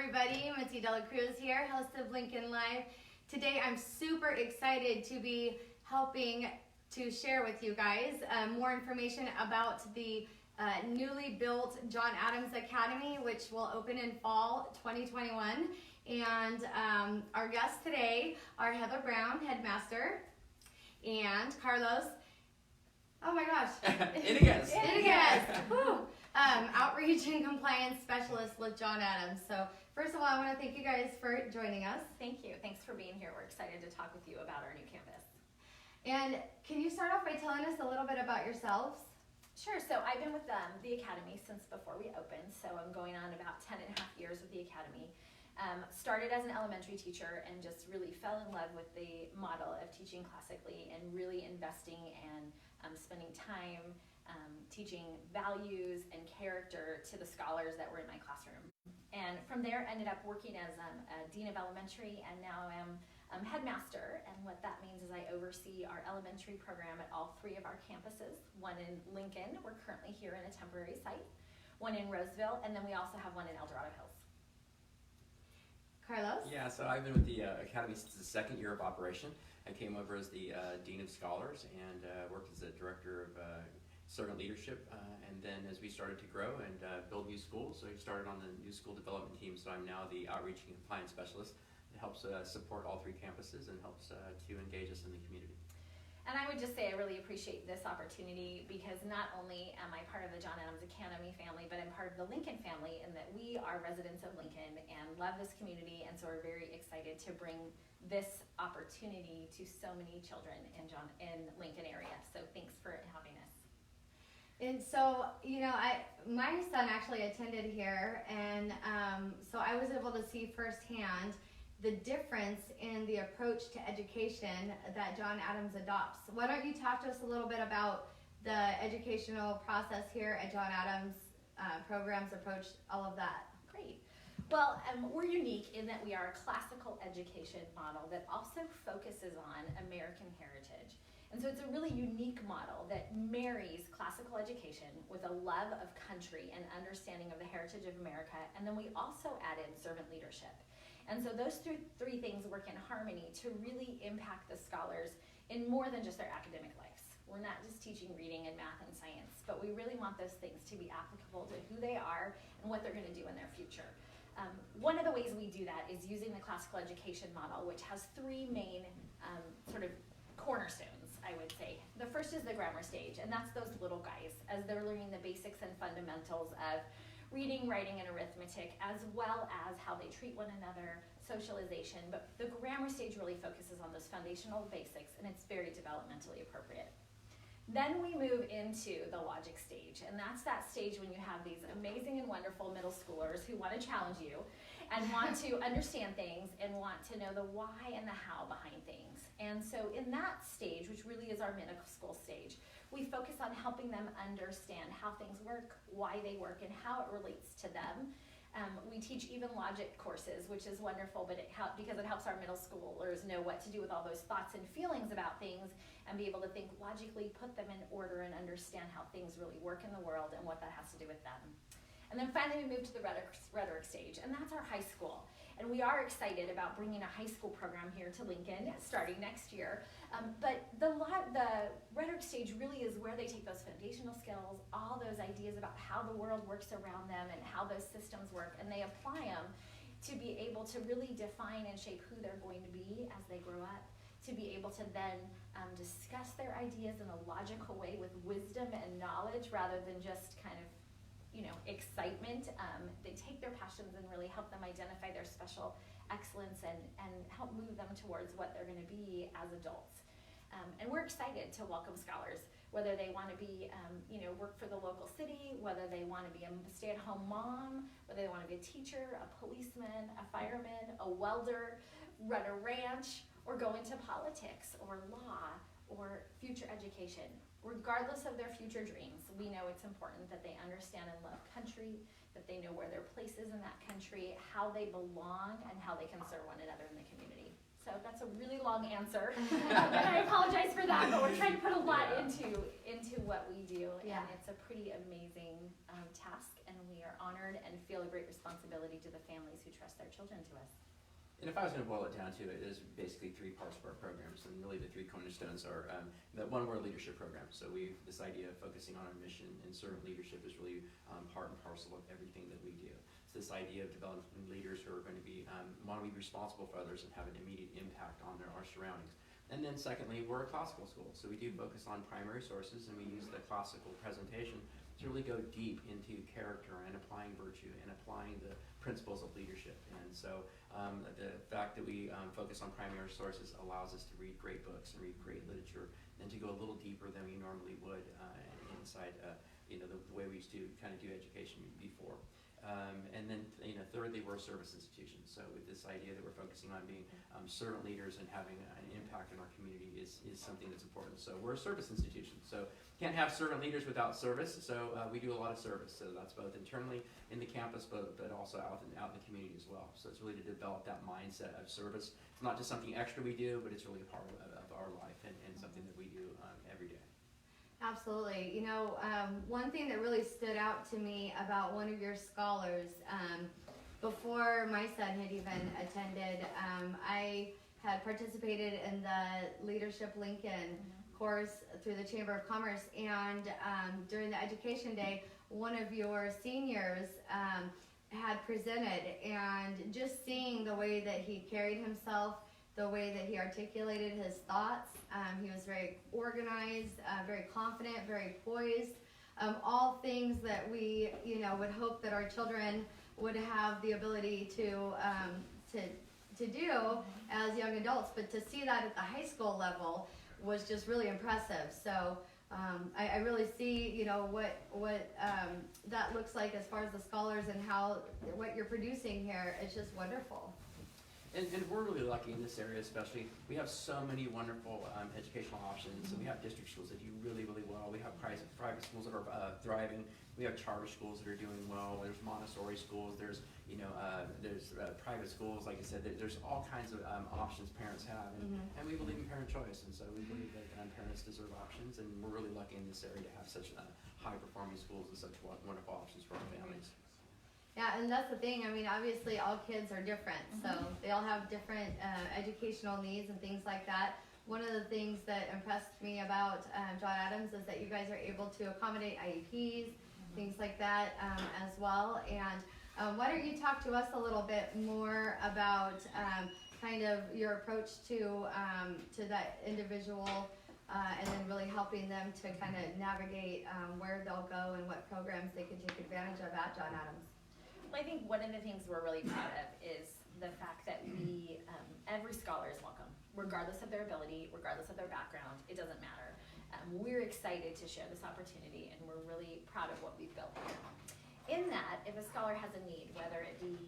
everybody. Mitzi Cruz here, host of Lincoln Live. Today I'm super excited to be helping to share with you guys more information about the newly built John Adams Academy, which will open in fall 2021. And our guests today are Heather Brown, headmaster, and Carlos, oh my gosh, Inigas, outreach and compliance specialist with John Adams. So first of all, I want to thank you guys for joining us. Thank you. Thanks for being here. We're excited to talk with you about our new campus. And can you start off by telling us a little bit about yourselves? Sure. So I've been with the Academy since before we opened. So I'm going on about 10 and a half years with the Academy. Started as an elementary teacher and just really fell in love with the model of teaching classically and really investing and spending time teaching values and character to the scholars that were in my classroom. And from there ended up working as a dean of elementary, and now I'm headmaster. And what that means is I oversee our elementary program at all three of our campuses. One in Lincoln, we're currently here in a temporary site, one in Roseville, and then we also have one in El Dorado Hills. Carlos? Yeah, so I've been with the Academy since the second year of operation. I came over as the Dean of Scholars and worked as the Director of Servant Leadership. And then as we started to grow and build new schools, so I started on the new school development team. So I'm now the Outreach and Compliance Specialist that helps support all three campuses and helps to engage us in the community. And I would just say I really appreciate this opportunity because not only am I part of the John Adams Academy family, but I'm part of the Lincoln family in that we are residents of Lincoln and love this community, and so we're very excited to bring this opportunity to so many children in Lincoln area. So thanks for having us. And so, my son actually attended here, and so I was able to see firsthand the difference in the approach to education that John Adams adopts. Why don't you talk to us a little bit about the educational process here at John Adams, programs, approach, all of that? Great. Well, we're unique in that we are a classical education model that also focuses on American heritage. And so it's a really unique model that marries classical education with a love of country and understanding of the heritage of America. And then we also added servant leadership. And so those three things work in harmony to really impact the scholars in more than just their academic lives. We're not just teaching reading and math and science, but we really want those things to be applicable to who they are and what they're going to do in their future. One of the ways we do that is using the classical education model, which has three main sort of cornerstones, I would say. The first is the grammar stage, and that's those little guys as they're learning the basics and fundamentals of reading, writing, and arithmetic, as well as how they treat one another, socialization. But the grammar stage really focuses on those foundational basics, and it's very developmentally appropriate. Then we move into the logic stage, and that's that stage when you have these amazing and wonderful middle schoolers who want to challenge you and want to understand things and want to know the why and the how behind things. And so in that stage, which really is our middle school stage, we focus on helping them understand how things work, why they work, and how it relates to them. We teach even logic courses, which is wonderful, but because it helps our middle schoolers know what to do with all those thoughts and feelings about things and be able to think logically, put them in order, and understand how things really work in the world and what that has to do with them. And then finally, we move to the rhetoric stage, and that's our high school. And we are excited about bringing a high school program here to Lincoln starting next year. But the rhetoric stage really is where they take those foundational skills, all those ideas about how the world works around them and how those systems work, and they apply them to be able to really define and shape who they're going to be as they grow up, to be able to then discuss their ideas in a logical way with wisdom and knowledge rather than just kind of excitement. They take their passions and really help them identify their special excellence and help move them towards what they're going to be as adults. And we're excited to welcome scholars, whether they want to be, work for the local city, whether they want to be a stay-at-home mom, whether they want to be a teacher, a policeman, a fireman, a welder, run a ranch, or go into politics or law or future education. Regardless of their future dreams, we know it's important that they understand and love country, that they know where their place is in that country, how they belong, and how they can serve one another in the community. So that's a really long answer, and I apologize for that, but we're trying to put a lot into what we do, and it's a pretty amazing task, and we are honored and feel a great responsibility to the families who trust their children to us. And if I was going to boil it down to it, there's basically three parts of our programs, and really the three cornerstones are that one, we're a leadership program. So this idea of focusing on our mission and servant leadership is really part and parcel of everything that we do. So this idea of developing leaders who are going to want to be responsible for others and have an immediate impact on our surroundings. And then secondly, we're a classical school, so we do focus on primary sources, and we use the classical presentation to really go deep into character and applying virtue and applying the principles of leadership. And so the fact that we focus on primary sources allows us to read great books and read great literature, and to go a little deeper than we normally would inside the way we used to kind of do education before. And then, thirdly, we're a service institution. So with this idea that we're focusing on being servant leaders and having an impact in our community is something that's important. So we're a service institution. So can't have servant leaders without service. So we do a lot of service. So that's both internally in the campus, but also out in the community as well. So it's really to develop that mindset of service. It's not just something extra we do, but it's really a part of our life and something that we do every day. Absolutely. One thing that really stood out to me about one of your scholars, before my son had even attended, I had participated in the Leadership Lincoln course through the Chamber of Commerce, and during the education day, one of your seniors had presented, and just seeing the way that he carried himself, the way that he articulated his thoughts, he was very organized, very confident, very poised, all things that we would hope that our children would have the ability to do as young adults, but to see that at the high school level was just really impressive. So I really see what that looks like as far as the scholars and what you're producing here. It's just wonderful. And we're really lucky in this area, especially. We have so many wonderful educational options. So we have district schools that do really, really well. We have private schools that are thriving. We have charter schools that are doing well. There's Montessori schools. There's private schools. Like I said, there's all kinds of options parents have, and we believe in parent choice. And so we believe that parents deserve options, and we're really lucky in this area to have such high-performing schools and such wonderful options for our families. Yeah, and that's the thing. I mean, obviously all kids are different, so they all have different educational needs and things like that. One of the things that impressed me about John Adams is that you guys are able to accommodate IEPs, things like that as well. And why don't you talk to us a little bit more about kind of your approach to that individual and then really helping them to kind of navigate where they'll go and what programs they can take advantage of at John Adams. Well, I think one of the things we're really proud of is the fact that every scholar is welcome, regardless of their ability, regardless of their background. It doesn't matter. We're excited to share this opportunity, and we're really proud of what we've built here. In that, if a scholar has a need, whether it be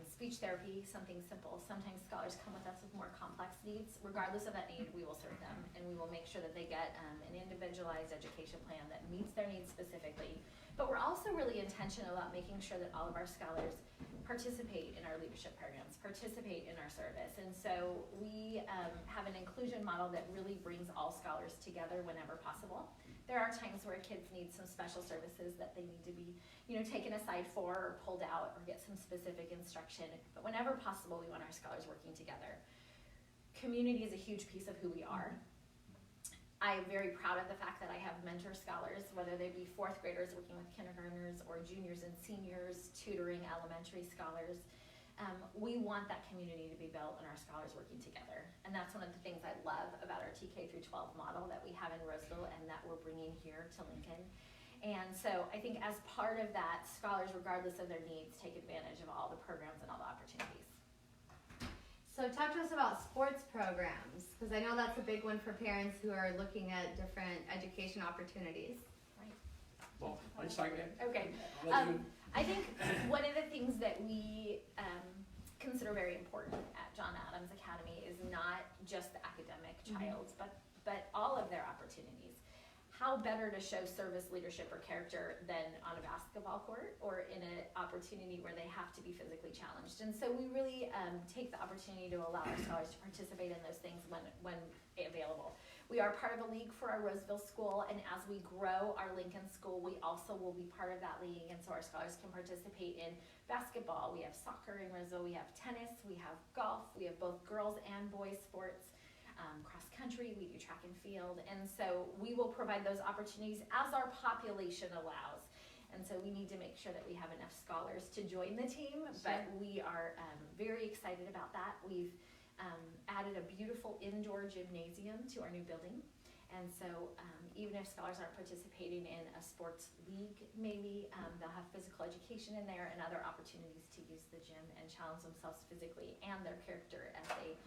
speech therapy, something simple, sometimes scholars come with us with more complex needs. Regardless of that need, we will serve them, and we will make sure that they get an individualized education plan that meets their needs specifically. But we're also really intentional about making sure that all of our scholars participate in our leadership programs, participate in our service. And so we have an inclusion model that really brings all scholars together whenever possible. There are times where kids need some special services that they need to be, taken aside for or pulled out or get some specific instruction. But whenever possible, we want our scholars working together. Community is a huge piece of who we are. I am very proud of the fact that I have mentor scholars, whether they be fourth graders working with kindergartners or juniors and seniors tutoring elementary scholars. We want that community to be built and our scholars working together. And that's one of the things I love about our TK through 12 model that we have in Roseville and that we're bringing here to Lincoln. And so I think as part of that, scholars, regardless of their needs, take advantage of all the programs and all the opportunities. So talk to us about sports programs, because I know that's a big one for parents who are looking at different education opportunities. Right. Well, why don't you start again? Okay. I think one of the things that we consider very important at John Adams Academy is not just the academic child, but all of their opportunities. how better to show service, leadership, or character than on a basketball court or in an opportunity where they have to be physically challenged. And so we really take the opportunity to allow our scholars to participate in those things when available. We are part of a league for our Roseville school, and as we grow our Lincoln school, we also will be part of that league, and so our scholars can participate in basketball. We have soccer in Roseville, we have tennis, we have golf, we have both girls and boys sports. Cross country, we do track and field, and so we will provide those opportunities as our population allows. And so we need to make sure that we have enough scholars to join the team, but we are very excited about that. We've added a beautiful indoor gymnasium to our new building, and so even if scholars aren't participating in a sports league, maybe they'll have physical education in there and other opportunities to use the gym and challenge themselves physically and their character as they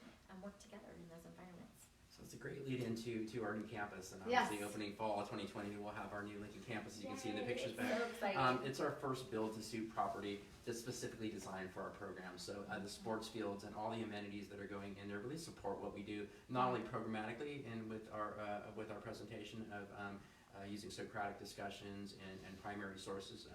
work together in those environments. So it's a great lead into our new campus, and obviously opening fall of 2020, we'll have our new Lincoln campus, as you can see in the pictures back. So exciting. It's our first build-to-suit property that's specifically designed for our program. So the sports fields and all the amenities that are going in there really support what we do, not only programmatically and with our presentation of using Socratic discussions and primary sources,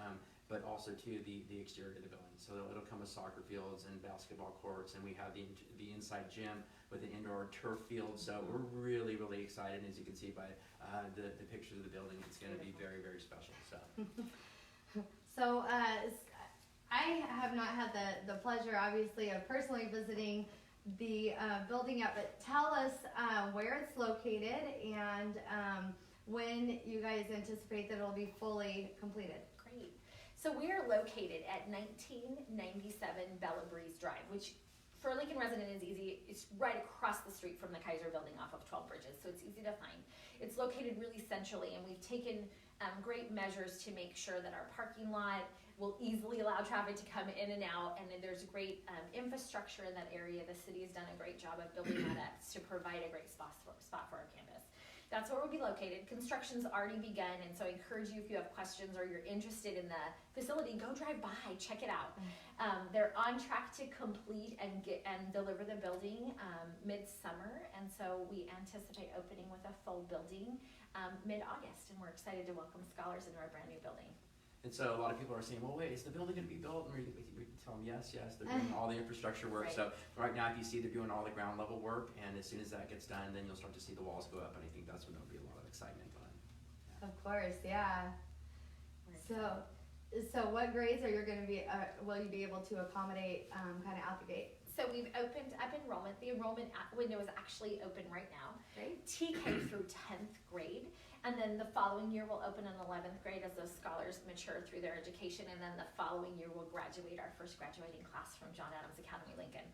but also to the exterior of the building. So it'll come with soccer fields and basketball courts, and we have the inside gym with an indoor turf field. So we're really, really excited. As you can see by the pictures of the building, it's going to be very, very special. So I have not had the pleasure, obviously, of personally visiting the building yet, but tell us where it's located and when you guys anticipate that it'll be fully completed. Great. So we are located at 1997 Bella Breeze Drive, which for a Lincoln resident is easy. It's right across the street from the Kaiser building off of 12 Bridges, so it's easy to find. It's located really centrally, and we've taken great measures to make sure that our parking lot will easily allow traffic to come in and out, and then there's great infrastructure in that area. The city has done a great job of building that up to provide a great spot for our campus. That's where we'll be located. Construction's already begun, and so I encourage you, if you have questions or you're interested in the facility, go drive by, check it out. They're on track to complete and deliver the building mid-summer, and so we anticipate opening with a full building mid-August, and we're excited to welcome scholars into our brand new building. And so a lot of people are saying, well, wait, is the building going to be built? And we tell them, yes, they're doing all the infrastructure work. Right. So right now, if you see, they're doing all the ground level work, and as soon as that gets done, then you'll start to see the walls go up, and I think that's when there'll be a lot of excitement going. Of course, yeah. So what grades are you going to be, will you be able to accommodate kind of out the gate? So we've opened up enrollment. The enrollment window is actually open right now. Great. TK through 10th grade. And then the following year we'll open in 11th grade as those scholars mature through their education. And then the following year we'll graduate our first graduating class from John Adams Academy, Lincoln.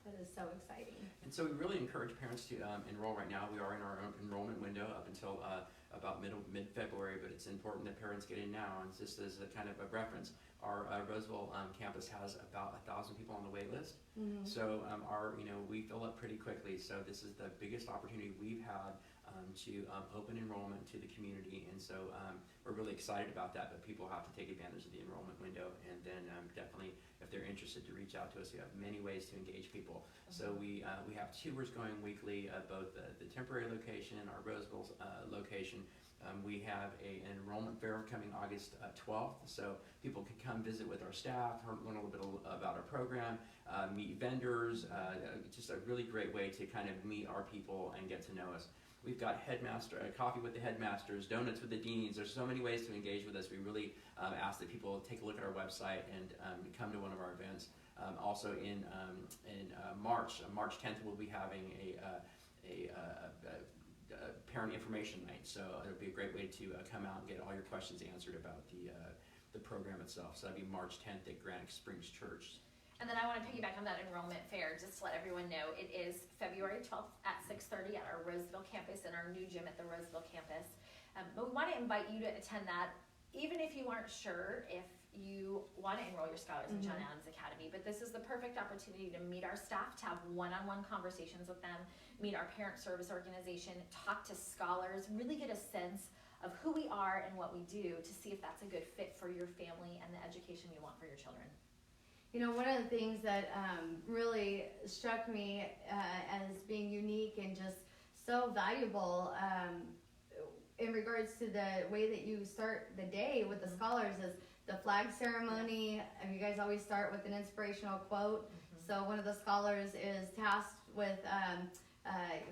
That is so exciting. And so we really encourage parents to enroll right now. We are in our enrollment window up until about mid-February, but it's important that parents get in now. And just as a kind of a reference, our Roseville campus has about 1,000 people on the wait list. Mm-hmm. So we fill up pretty quickly. So this is the biggest opportunity we've had to open enrollment to the community, and so we're really excited about that, but people have to take advantage of the enrollment window, and then definitely if they're interested to reach out to us. We have many ways to engage people. So we have tours going weekly, both the temporary location and our Roseville location. We have an enrollment fair coming August 12th, so people can come visit with our staff, learn a little bit about our program, meet vendors, just a really great way to kind of meet our people and get to know us. We've got coffee with the headmasters, donuts with the deans. There's so many ways to engage with us. We really ask that people take a look at our website and come to one of our events. Also in March 10th, we'll be having a parent information night. So it'll be a great way to come out and get all your questions answered about the program itself. So that'll be March 10th at Granite Springs Church. And then I want to piggyback on that enrollment fair, just to let everyone know, it is February 12th at 6:30 at our Roseville campus and our new gym at the Roseville campus. But we want to invite you to attend that, even if you aren't sure if you want to enroll your scholars in John Adams Academy. But this is the perfect opportunity to meet our staff, to have one-on-one conversations with them, meet our parent service organization, talk to scholars, really get a sense of who we are and what we do to see if that's a good fit for your family and the education you want for your children. You know, one of the things that really struck me as being unique and just so valuable in regards to the way that you start the day with the scholars is the flag ceremony. And you guys always start with an inspirational quote. So one of the scholars is tasked with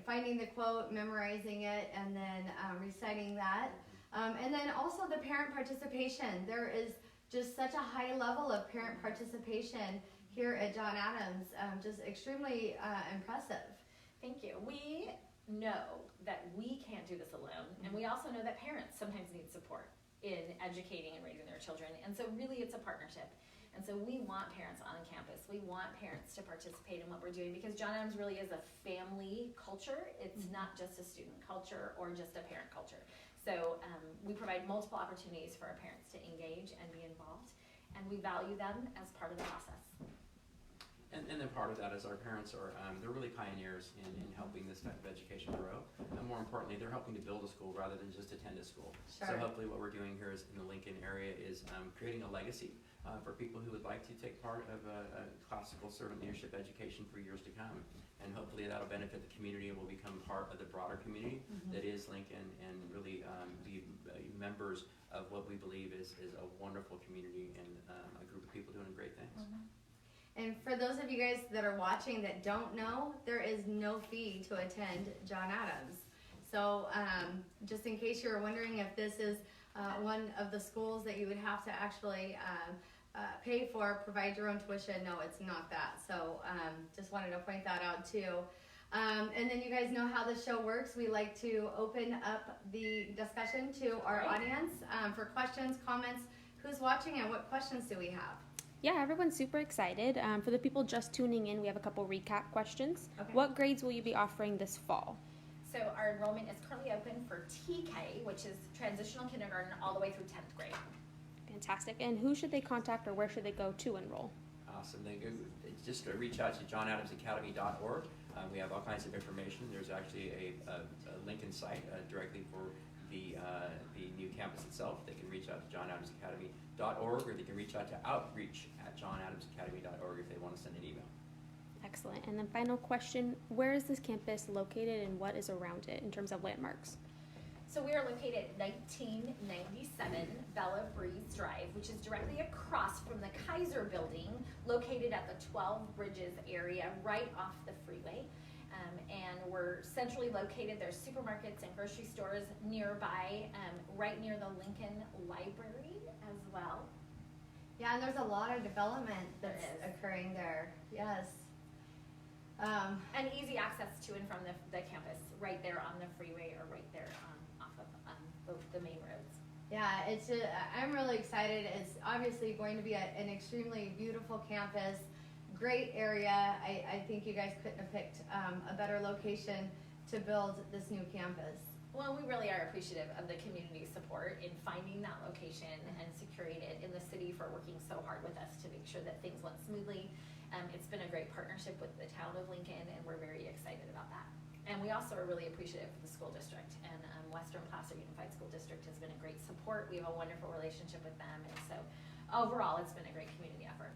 finding the quote, memorizing it, and then reciting that. And then also the parent participation. There is just such a high level of parent participation here at John Adams. Just extremely impressive. Thank you. We know that we can't do this alone, and we also know that parents sometimes need support in educating and raising their children. And so really it's a partnership. And so we want parents on campus. We want parents to participate in what we're doing because John Adams really is a family culture. It's not just a student culture or just a parent culture. So we provide multiple opportunities for our parents to engage and be involved, and we value them as part of the process. And then part of that is our parents are, they're really pioneers in helping this type of education grow. And more importantly, they're helping to build a school rather than just attend a school. Sure. So hopefully what we're doing here is in the Lincoln area is creating a legacy for people who would like to take part of a classical servant leadership education for years to come. And hopefully that'll benefit the community and will become part of the broader community that is Lincoln, and really be members of what we believe is a wonderful community and a group of people doing great things. And for those of you guys that are watching that don't know, there is no fee to attend John Adams. So just in case you're wondering if this is one of the schools that you would have to actually pay for, provide your own tuition, no, it's not that. So just wanted to point that out too. And then you guys know how the show works. We like to open up the discussion to our audience for questions, comments. Who's watching and what questions do we have? Yeah, everyone's super excited. For the people just tuning in, we have a couple recap questions. Okay. What grades will you be offering this fall? So our enrollment is currently open for TK, which is transitional kindergarten, all the way through 10th grade. Fantastic. And who should they contact or where should they go to enroll? Awesome. Just reach out to johnadamsacademy.org. We have all kinds of information. There's actually a Lincoln site directly for the new campus itself. They can reach out to johnadamsacademy.org, or they can reach out to outreach@johnadamsacademy.org if they want to send an email. Excellent. And then final question, where is this campus located and what is around it in terms of landmarks? So we are located at 1997 Bella Breeze Drive, which is directly across from the Kaiser building, located at the 12 Bridges area, right off the freeway. And we're centrally located. There's supermarkets and grocery stores nearby, right near the Lincoln Library as well. Yeah, and there's a lot of development that's occurring there. Yes. And easy access to and from the campus, right there on the freeway or right there off of the main roads. Yeah, I'm really excited. It's obviously going to be an extremely beautiful campus, great area. I think you guys couldn't have picked a better location to build this new campus. Well, we really are appreciative of the community support in finding that location and securing it, in the city for working so hard with us to make sure that things went smoothly. It's been a great partnership with the town of Lincoln, and we're very excited about that. And we also are really appreciative of the school district, and Western Placer Unified School District has been a great support. We have a wonderful relationship with them, and so overall it's been a great community effort.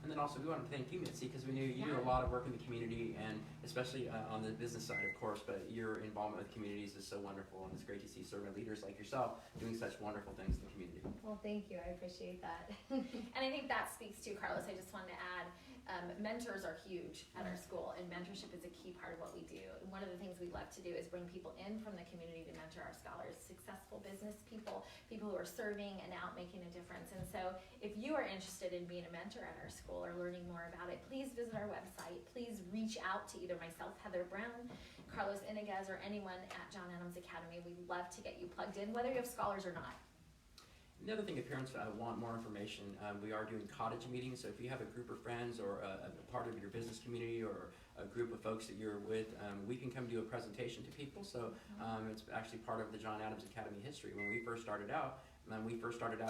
And then also we want to thank you, Mitzi, because we knew you do a lot of work in the community, and especially on the business side, of course, but your involvement with communities is so wonderful, and it's great to see servant leaders like yourself doing such wonderful things in the community. Well, thank you. I appreciate that. And I think that speaks to, Carlos, I just wanted to add, mentors are huge at our school, and mentorship is a key part of what we do. And one of the things we love to do is bring people in from the community to mentor our scholars, successful business people, people who are serving and out making a difference. And so if you are interested in being a mentor at our school or learning more about it, please visit our website. Please reach out to either myself, Heather Brown, Carlos Iniguez, or anyone at John Adams Academy. We'd love to get you plugged in, whether you have scholars or not. The other thing, if parents want more information, we are doing cottage meetings. So if you have a group of friends or a part of your business community or a group of folks that you're with, we can come do a presentation to people. So it's actually part of the John Adams Academy history. When we first started out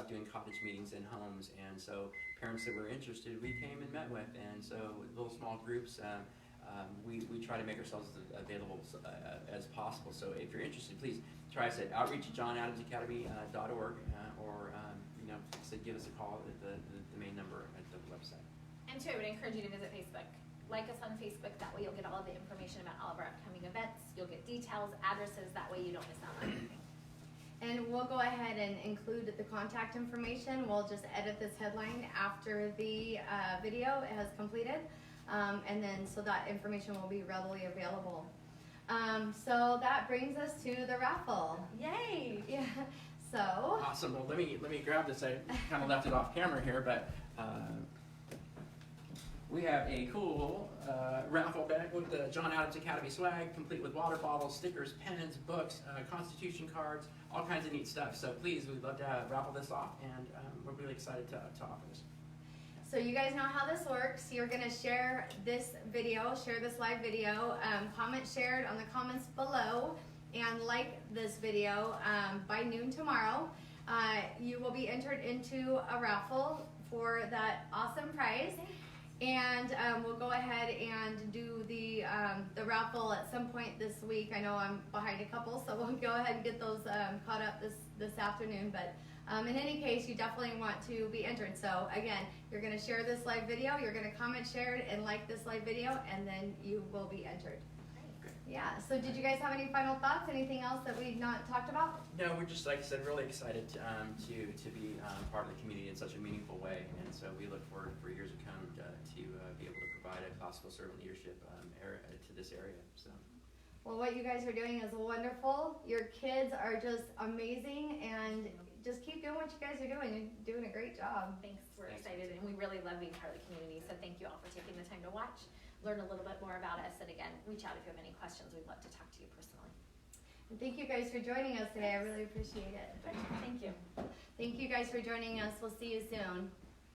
doing cottage meetings in homes, and so parents that were interested, we came and met with, and so with little small groups, we try to make ourselves as available as possible. So if you're interested, please try us at outreach@johnadamsacademy.org, or give us a call at the main number at the website. And two, I would encourage you to visit Facebook. Like us on Facebook. That way you'll get all of the information about all of our upcoming events. You'll get details, addresses. That way you don't miss out on anything. And we'll go ahead and include the contact information. We'll just edit this headline after the video has completed. And then so that information will be readily available. So that brings us to the raffle. Yay! Yeah. So. Awesome. Well, let me grab this. I kind of left it off camera here, but we have a cool raffle bag with the John Adams Academy swag, complete with water bottles, stickers, pens, books, Constitution cards, all kinds of neat stuff. So please, we'd love to raffle this off, and we're really excited to offer this. So you guys know how this works. You're gonna share this video, share this live video, comment shared on the comments below, and like this video by noon tomorrow. You will be entered into a raffle for that awesome prize. And we'll go ahead and do the raffle at some point this week. I know I'm behind a couple, so we'll go ahead and get those caught up this afternoon. But in any case, you definitely want to be entered. So again, you're going to share this live video, you're going to comment, share it, and like this live video, and then you will be entered. Yeah, so did you guys have any final thoughts? Anything else that we've not talked about? No, we're just, like I said, really excited to be part of the community in such a meaningful way. And so we look forward for years to come to be able to provide a classical servant leadership to this area. So. Well, what you guys are doing is wonderful. Your kids are just amazing, and just keep doing what you guys are doing. You're doing a great job. Thanks. We're excited, and we really love being part of the community. So thank you all for taking the time to watch, learn a little bit more about us, and again, reach out if you have any questions. We'd love to talk to you personally. And thank you guys for joining us today. I really appreciate it. Thank you. Thank you guys for joining us. We'll see you soon.